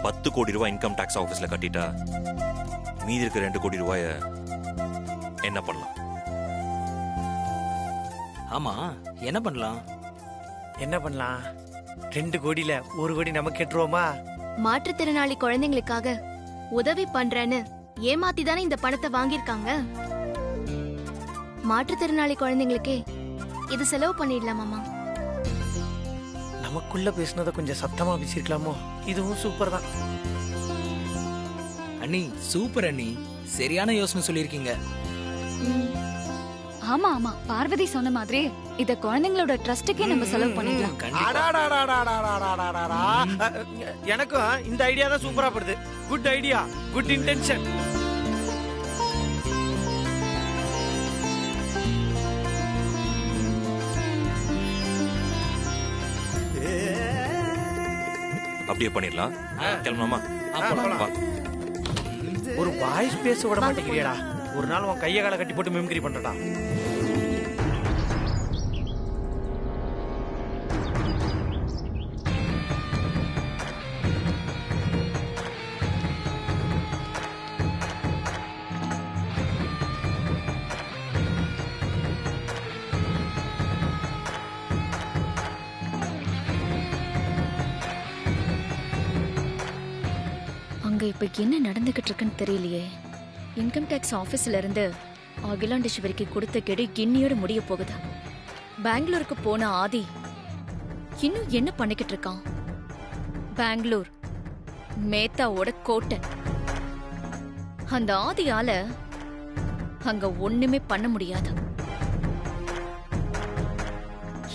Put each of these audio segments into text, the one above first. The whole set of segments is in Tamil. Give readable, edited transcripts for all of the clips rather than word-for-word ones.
10 கோடி ரூபாய் இன்கம் டாக்ஸ் ஆஃபீஸ்ல கட்டிட்டா மீதி இருக்க 2 கோடி ரூபாய என்ன பண்ணலாம்? ஆமா, என்ன பண்ணலாம்? என்ன பண்ணலாம்? 2 கோடியில 1 கோடி நமக்கு கேட்டுருவோமா? மாற்றுத்திறனாளி குழந்தைங்களுக்காக உதவி பண்றேன்னு ஏமாத்தி தானே இந்த பணத்தை வாங்கியிருக்காங்க. மாற்றுத்திறனாளி குழந்தைங்களுக்கே இது செலவு பண்ணிடலாமாமா? நமக்குள்ள பேசுனதை கொஞ்சம் சத்தமா பேசிருக்கலாமோ? இதுவும் சூப்பர் தான். அண்ணி சூப்பர் அண்ணி, சரியான யோசனை சொல்லியிருக்கீங்க. ஆமா ஆமா, பார்வதி சொன்ன மாதிரி இத குழந்தைங்களோட ட்ரஸ்டுக்கே நம்ம செலவு பண்ணிடலாம். எனக்கும் இந்த ஐடியா தான் சூப்பரா படுது. Good idea, good intention. அப்படியே பண்ணிடலாம். கிளம்பலாமா? ஒரு வாய்ஸ் பேச விட மாட்டேங்கிறியடா. ஒரு நாள் உன் கையை காலை கட்டி போட்டு மிமிக்ரி பண்றடா. அங்க இப்ப என்ன நடந்துகிட்டு இருக்குன்னு தெரியலையே. இன்கம் டாக்ஸ் ஆபீஸ்ல இருந்து அகிலாண்டேஸ்வரிக்கு கொடுத்த கெடு இன்னியோட முடிய போகுது. பெங்களூருக்கு போன ஆதி இன்னும் என்ன பண்ணிக்கிட்டு இருக்கான்? பெங்களூர் மேத்தாவோட கோட்டை. அந்த ஆதியால அங்க ஒண்ணுமே பண்ண முடியாது.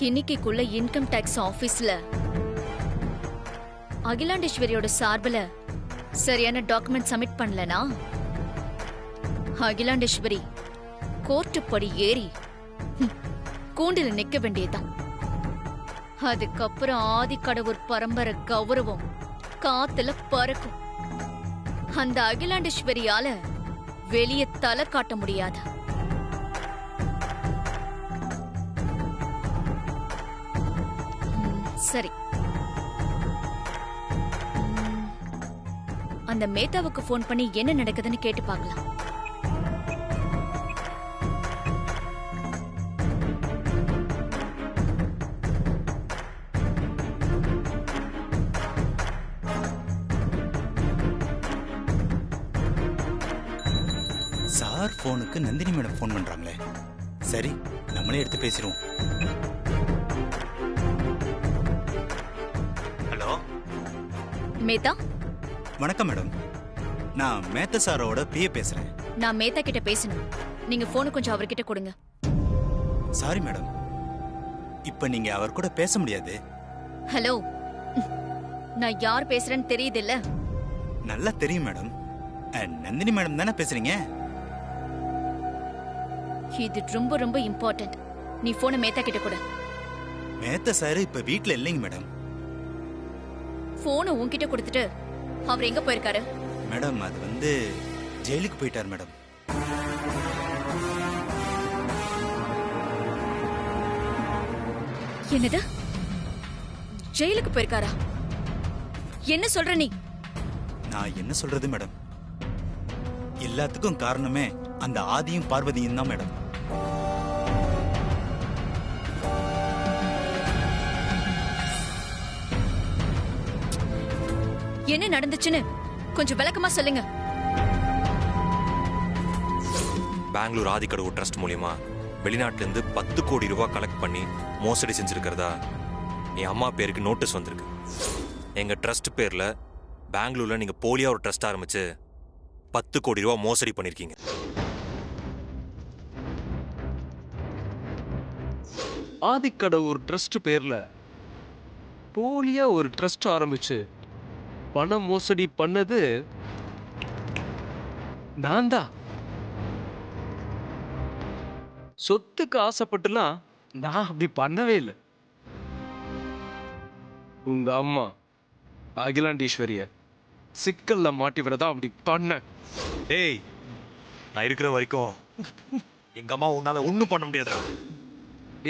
இன்னைக்குள்ள இன்கம் டாக்ஸ் ஆபீஸ்ல அகிலாண்டேஸ்வரியோட சார்பில் சரியான டாக்குமெண்ட் சப்மிட் பண்ணலனா அகிலாண்டேஸ்வரி கோர்ட்டு படி ஏறி கூண்டில் நிக்க வேண்டியதுதான். அதுக்கப்புறம் ஆதிக்கடவுர் பரம்பரை கௌரவம் காத்துல பறக்கும். அந்த அகிலாண்டேஸ்வரியால வெளியே தலை காட்ட முடியாது. சரி, அந்த மேத்தாவுக்கு போன் பண்ணி என்ன நடக்குதுன்னு கேட்டு பார்க்கலாம். சார் போனுக்கு நந்தினி மேடம் போன் பண்றாங்களே. சரி, நம்மளே எடுத்து பேசிடுவோம். ஹலோ மேத்தா. வணக்கம் மேடம், நான் மேத்த சாரோட பிஏ பேசுறேன். நான் மேத்தா கிட்ட பேசணும். நீங்க போனை கொஞ்சம் அவர்கிட்ட கொடுங்க. சாரி மேடம், இப்ப நீங்க அவர் கூட பேச முடியாது. ஹலோ, நான் யார் பேசுறேன்னு தெரியுது இல்ல? நல்லா தெரியும் மேடம். நந்தினி மேடம் தானே பேசுறீங்க? இது ரொம்ப ரொம்ப இம்பார்ட்டன்ட். நீ போனை மேத்தா கிட்ட கொடு. மேத்த சார் இப்ப வீட்ல இல்லைங்க மேடம். போனை உன்கிட்ட கொடுத்துட்டு அவர் எங்க போயிருக்காரு? மேடம், அது வந்து ஜெயிலுக்கு போயிட்டார் மேடம். என்னது? ஜெயிலுக்கு போயிருக்காரா? என்ன சொல்ற நீ? நான் என்ன சொல்றது மேடம், எல்லாத்துக்கும் காரணமே அந்த ஆதியும் பார்வதியும் தான் மேடம். என்ன நடந்துச்சுன்னு கொஞ்சம் விளக்கமா சொல்லுங்க. பெங்களூர் ஆதிக்கடவுர் ட்ரஸ்ட் மூலியமா வெளிநாட்டுல இருந்து 10 கோடி ரூபாய் கலெக்ட் பண்ணி மோசடி செஞ்சிருக்கிறதா என் அம்மா பேருக்கு நோட்டீஸ் வந்திருக்கு. எங்க ட்ரஸ்ட் பேர்ல பெங்களூர்ல நீங்க போலியா ஒரு ட்ரஸ்ட் ஆரம்பிச்சு 10 கோடி ரூபாய் மோசடி பண்ணிருக்கீங்க. ஆதிக்கடவுர் ட்ரஸ்ட் பேர்ல போலியா ஒரு ட்ரஸ்ட் ஆரம்பிச்சு பண மோசடி பண்ணது நான் தான். சொத்துக்கு ஆசைப்பட்டுலாம் நான் அப்படி பண்ணவே இல்லை. உங்க அம்மா அகிலாண்டேஸ்வரிய சிக்கல்ல மாட்டி விடதான் அப்படி பண்ண. ஏய், நான் இருக்கிற வரைக்கும் எங்க அம்மா உன்னால ஒண்ணும் பண்ண முடியாதுடா.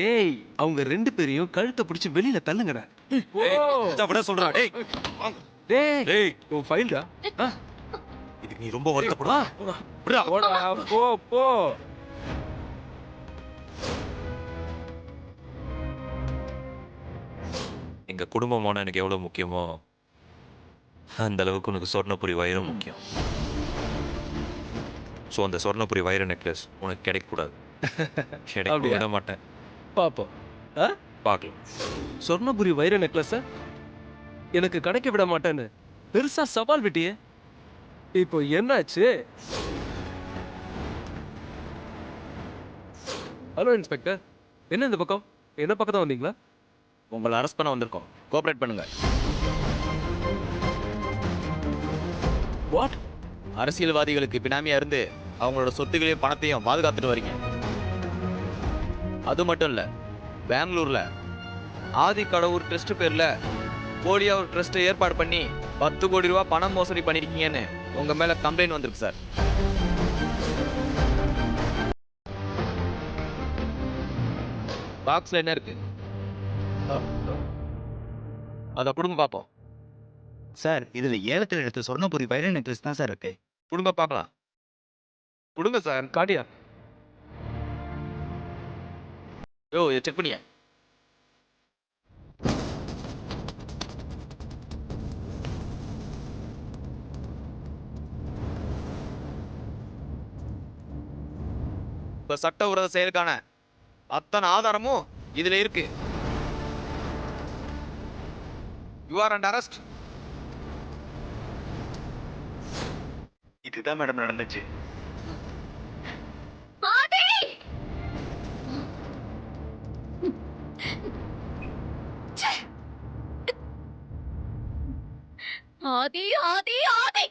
ஏய், அவங்க 2 பேரையும் கழுத்தை பிடிச்சு வெளியில தள்ளுங்கடா. சொல்றா. டேய் டேய் உன் ஃபைல்டா இதுக்கு நீ ரொம்ப வருத்தப்படா. போ போ. எங்க குடும்பமான எனக்கு எவ்வளவு முக்கியமோ அந்த அளவுக்கு உனக்கு சொர்ணபுரி வைரம் முக்கியம். ஸோ அந்த சொர்ணபுரி வைர நெக்லஸ் உனக்கு கிடைக்கக்கூடாது. கிடைக்க அப்படியா? விட மாட்டேன். பாப்போம். பார்க்கலாம். சொர்ணபுரி வைர நெக்லஸ எனக்கு கிடைக்க விட மாட்டேன்னு பெருசா சவால் விட்டியே. இப்போ என்னாச்சு? ஹலோ இன்ஸ்பெக்டர், என்ன இந்த பக்கம்? என்ன பக்கம் தான் வந்தீங்களா? உங்களை அரெஸ்ட் பண்ண வந்திருக்கோம். கோஆபரேட் பண்ணுங்க. வாட்? அரசியல்வாதிகளுக்கு பினாமியா இருந்து அவங்களோட சொத்துக்களையும் பணத்தையும் பாதுகாத்துட்டு வரீங்க. அது மட்டும் இல்ல, பெங்களூர்ல ஆதி கடவுர் ட்ரஸ்ட் பேர்ல போலியா ஒரு ட்ரஸ்ட் ஏற்பாடு பண்ணி 10 கோடி ரூபாய் பணம் மோசடி பண்ணிருக்கீங்கன்னு உங்க மேல கம்ப்ளைண்ட் வந்திருக்கு சார். பாக்ஸ்ல என்ன இருக்கு? அத குடும்ப பார்ப்போம். சார் இதுல ஏலத்தில் எடுத்த சொர்ணபுரி வைர நெக்லஸ் தான் சார் இருக்கு. குடும்ப பார்க்கலாம். கொடுங்க சார். காட்டியா? யோ, இதை செக் பண்ணியா? இப்ப சட்டவிரோத செயலுக்கான அத்தனை ஆதாரமும் இதுல இருக்கு. You are under arrest. இதுதான் மேடம் நடந்துச்சு. ஆதி ஆதி ஆதி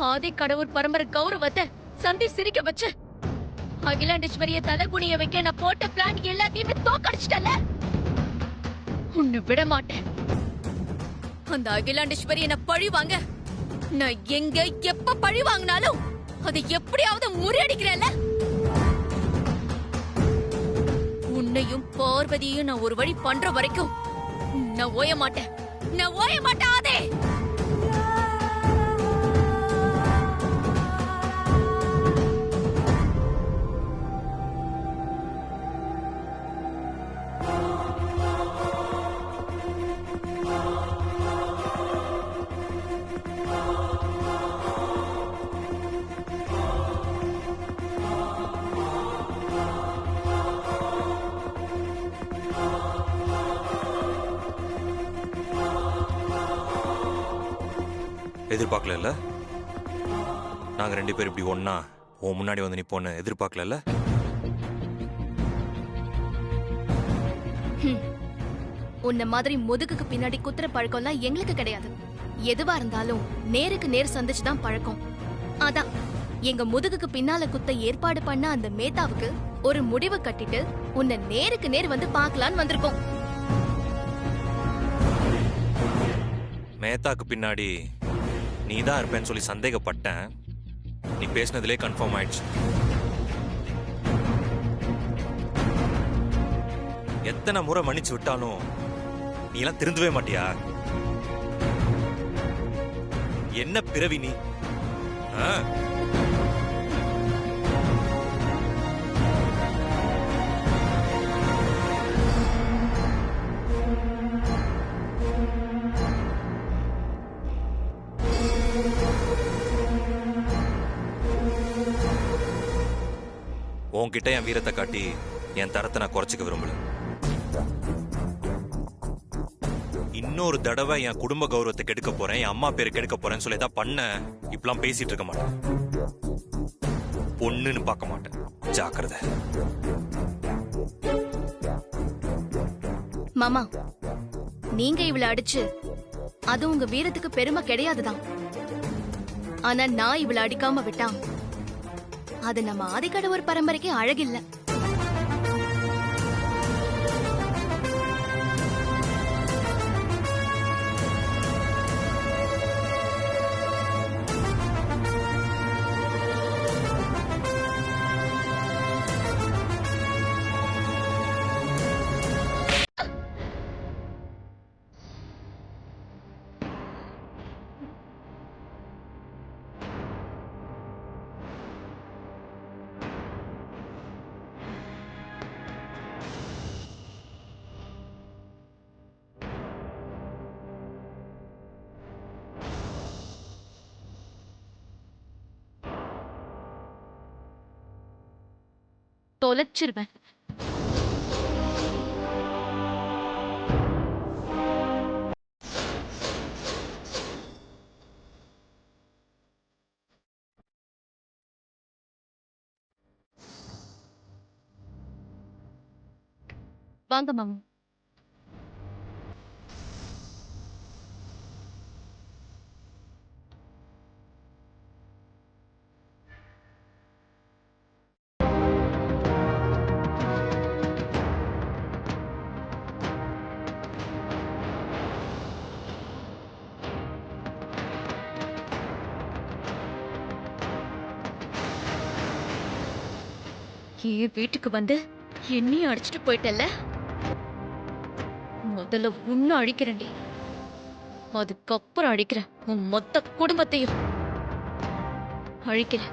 ஆதி கடவுள் பரம்பரை கௌரவத்தை சந்தி சிரிக்க வச்சு அகிலாண்டேஸ்வரிய தலைகுனிய வைக்க நான் போட்ட பிளான் எல்லாத்தையுமே தோக்கடிச்சிட்டல. உன்னை விட மாட்டேன். அந்த அகிலாண்டேஸ்வரிய நான் பழி வாங்க, நான் எங்க எப்ப பழி வாங்கினாலும் அதை எப்படியாவது முறியடிக்கிறேன்ல. உன்னையும் பார்வதியும் நான் ஒரு வழி பண்ற வரைக்கும் நான் ஓய மாட்டேன். நான் ஓய மாட்டேன் ஆதே. எதிர்பார்க்கல. நாங்க 2 பேரும் இப்படி ஒண்ணா உன் முன்னாடி வந்து நிப்போன்னு எதிர்பார்க்கல. உன்ன மாதிரி முதுகுக்கு பின்னாடி குத்துற பழக்கம்லாம் எங்களுக்கு கிடையாது. எதுவா இருந்தாலும் நேருக்கு நேர் சந்திச்சுதான் பழக்கம். அதான் எங்க முதுகுக்கு பின்னால குத்த ஏற்பாடு பண்ண அந்த மேத்தாவுக்கு ஒரு முடிவு கட்டிட்டு உன்னை நேருக்கு நேர் வந்து பார்க்கலான்னு வந்திருக்கோம். மேத்தாக்கு பின்னாடி நீ தான் இருப்பேன்னு சொல்லி சந்தேகப்பட்டேன். நீ பேசினதுலே கன்ஃபார்ம் ஆயிடுச்சு. எத்தனை முறை மன்னிச்சு விட்டாலும் நீ எல்லாம் திருந்தவே மாட்டியா? என்ன பிறவி நீ? உன்கிட்ட என் வீரத்தை காட்டி என் தரத்தை நான் குறைச்சிக்க விரும்பல. இன்னொரு தடவை என் குடும்ப கௌரவத்தை கெடுக்க போறேன், என் அம்மா பேரை கெடுக்க போறேன்னு சொல்லி ஏதாவது பண்ண இப்பெல்லாம் பேசிட்டு இருக்க மாட்டேன். பொண்ணுன்னு பார்க்க மாட்டேன். ஜாக்கிரதை. மாமா, நீங்க இவளை அடிச்சு அது உங்க வீரத்துக்கு பெருமை கிடையாதுதான். ஆனா நான் இவளை அடிக்காம விட்டா அது நம்ம ஆதிக்கடவுர் பரம்பரைக்கு அழகில்ல. தொலைச்சிருவேன். வாங்க மாமா. என் வீட்டுக்கு வந்து என்னையும் அடிச்சுட்டு போயிட்டல்ல. முதல்ல உன்னை அழிக்கிறேன்டி, அதுக்கப்புறம் அழிக்கிறேன் உன் மொத்த குடும்பத்தையும் அழிக்கிறேன்.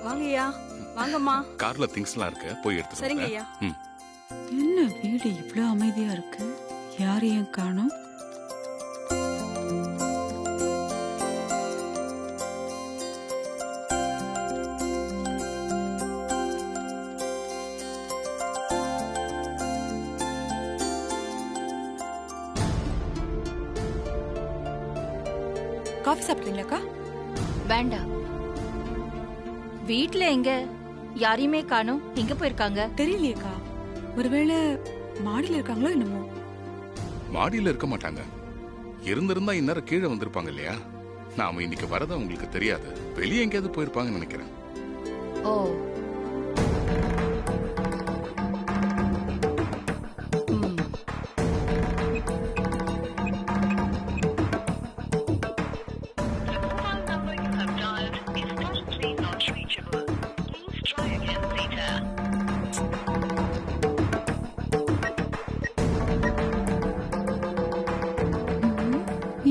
வாங்கய்யா, வாங்கம்மா. கார்ல திங்ஸ்லாம் இருக்கு, போய் எடுத்து சரிங்க ஐயா. என்ன வீடு இவ்ளோ அமைதியா இருக்கு, யாரையும் காணோம். காஃபி சாப்பிடுறீங்களாக்கா? வேண்டாம். வீட்ல எங்க யாரையுமே காணோம், எங்க போயிருக்காங்க தெரியலையேக்கா, ஒருவேளை மாடியில இருக்காங்களோ என்னமோ. மாடியில இருக்க மாட்டாங்க, இருந்திருந்தா இந்நேரம் கீழே வந்திருப்பாங்க இல்லையா? நாம இன்னைக்கு வரது உங்களுக்கு தெரியாது, வெளியே எங்கேயாவது போயிருப்பாங்கன்னு நினைக்கிறேன். ஓ.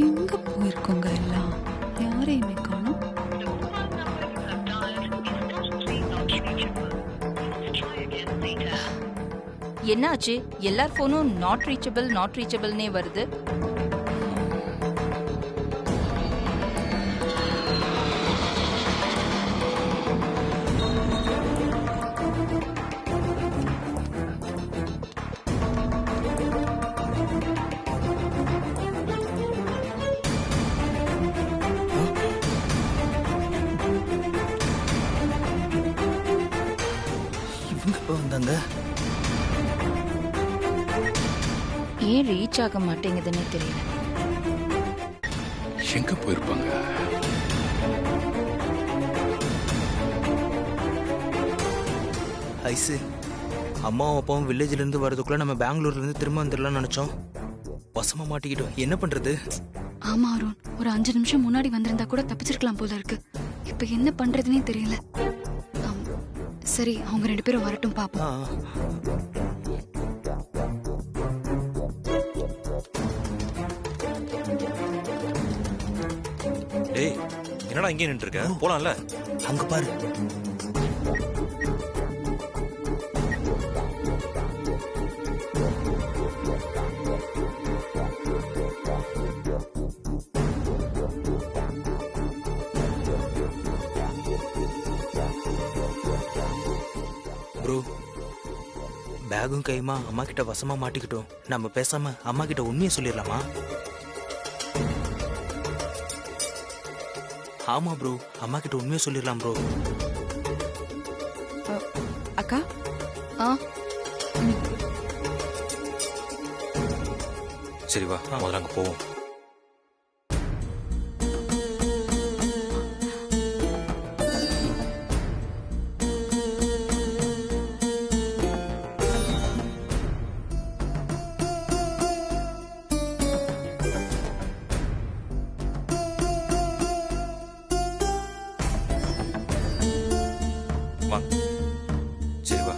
எங்க போயிருக்கோங்க எல்லாம், யாரையுமே காணோம். என்னாச்சு? எல்லார் போனும் நாட் ரீச்சபிள்னே வருது. இவங்க எப்ப வந்தாங்க? ஏன் ரீச் ஆக மாட்டேங்குதுன்னு தெரியல. எங்க போயிருப்பாங்க? ஐசு, அம்மாவும் அப்பாவும் வில்லேஜ்ல இருந்து வரதுக்குள்ள நம்ம பெங்களூர்ல இருந்து திரும்ப வந்துடலாம்னு நினைச்சோம். வசமா மாட்டிக்கிட்டோம், என்ன பண்றது? ஆமா அருண், ஒரு 5 நிமிஷம் முன்னாடி வந்திருந்தா கூட தப்பிச்சிருக்கலாம் போல இருக்கு. இப்ப என்ன பண்றதுனே தெரியல. சரி, அவங்க 2 பேரும் வரட்டும் பாப்போம். டேய், என்னடா இங்கே நின்று இருக்க? போலாம்ல. அங்க பாரு. ப்ரோ, பேகும் கைமா அம்மா கிட்ட வசமா மாட்டிக்கிட்டோம். நம்ம பேசாம அம்மா கிட்ட உண்மையை சொல்லிடலாமா? ஆமா ப்ரோ, அம்மா கிட்ட உண்மையை சொல்லிடலாம் ப்ரோ. அக்கா, சரி வா, முதல்ல அங்க போவோம். வாங்க. சரி வா.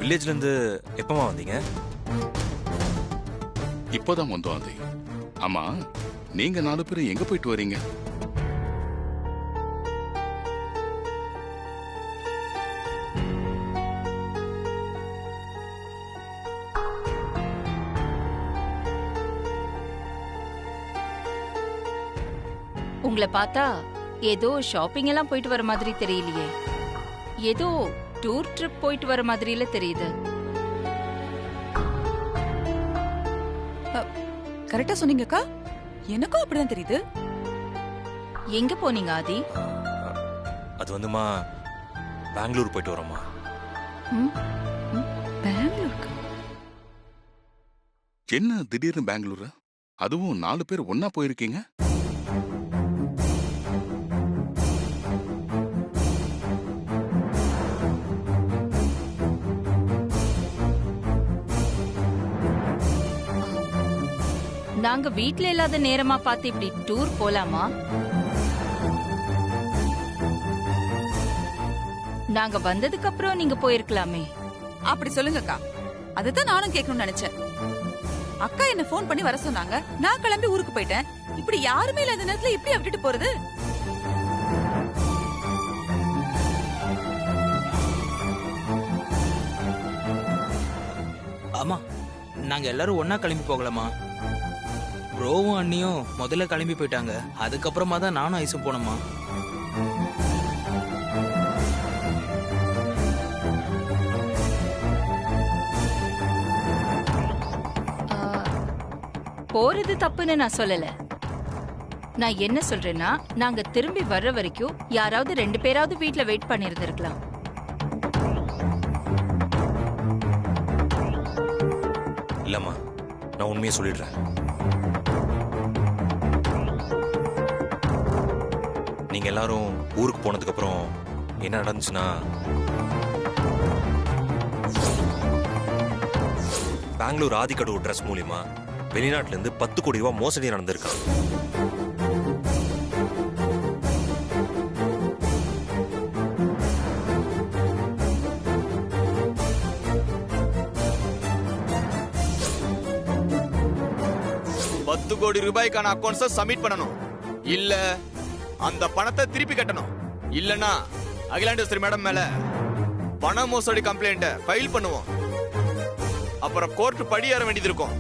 வில்லேஜ்ல இருந்து எப்பமா வந்தீங்க? இப்போதான் வந்தோம் ஆதி. ஆமா, நீங்க 4 பேரும் எங்க போயிட்டு வரீங்க? உங்களை பார்த்தா ஏதோ ஷாப்பிங் எல்லாம் போயிட்டு வர மாதிரி தெரியலையே. ஏதோ டூர் ட்ரிப் போயிட்டு வர மாதிரில தெரியுது. கரெக்டா சொன்னீங்கக்கா. எனக்கும் அப்படிதான் தெரியுது. எங்க போனீங்க ஆதி? அது வந்துமா பெங்களூர் போயிட்டு வரோமா. பெங்களூருக்கு? என்ன திடீர்னு பெங்களூர்? அதுவும் 4 பேர் ஒன்னா போயிருக்கீங்க? நாங்க வீட்ல இல்லாத நேரமா பார்த்து இப்படி டூர் போலாமா? நாங்க வந்ததுக்கு அப்புறம் நீங்க போயிருக்கலாமே. அப்படி சொல்லுங்கக்கா. அதுதான் நானும் கேட்கணும்னு நினைச்சேன். அக்கா என்ன ஃபோன் பண்ணி வர சொன்னாங்க. நான் கிளம்பி ஊருக்கு போயிட்டேன். இப்படி யாருமே இல்லாத நேரத்துல எப்படி விட்டுட்டு போறது? ஆமா, நாங்க எல்லாரும் ஒண்ணா கிளம்பி போகலாமா? ப்ரோவும் அண்ணியும் முதல்ல கிளம்பி போயிட்டாங்க. அதுக்கப்புறமா தான் நானும் ஐஸும் போனோமா. போறது தப்புன்னு நான் சொல்லல. நான் என்ன சொல்றேன்னா, நாங்க திரும்பி வர்ற வரைக்கும் யாராவது 2 பேராவது வீட்ல வெயிட் பண்ணிருந்திருக்கலாம். இல்லம்மா, நான் உண்மையை சொல்லிடுறேன். நீங்க எல்லாரும் ஊருக்கு போனதுக்கு அப்புறம் என்ன நடந்துச்சுன்னா, பெங்களூர் ஆதிக்கடவு ட்ரஸ்ட் மூலியமா வெளிநாட்டுல இருந்து 10 கோடி ரூபாய் மோசடி நடந்திருக்கான். கோடி ரூபாய்க்கான அக்கவுண்ட்ஸை சப்மிட் பண்ணணும். இல்ல அந்த பணத்தை திருப்பி கட்டணும். இல்லனா அகிலாண்டேஸ்வரி மேடம் மேல பண மோசடி கம்ப்ளைண்ட் ஃபைல் பண்ணுவோம். அப்புறம் கோர்ட் படி ஏற வேண்டியது இருக்கும்.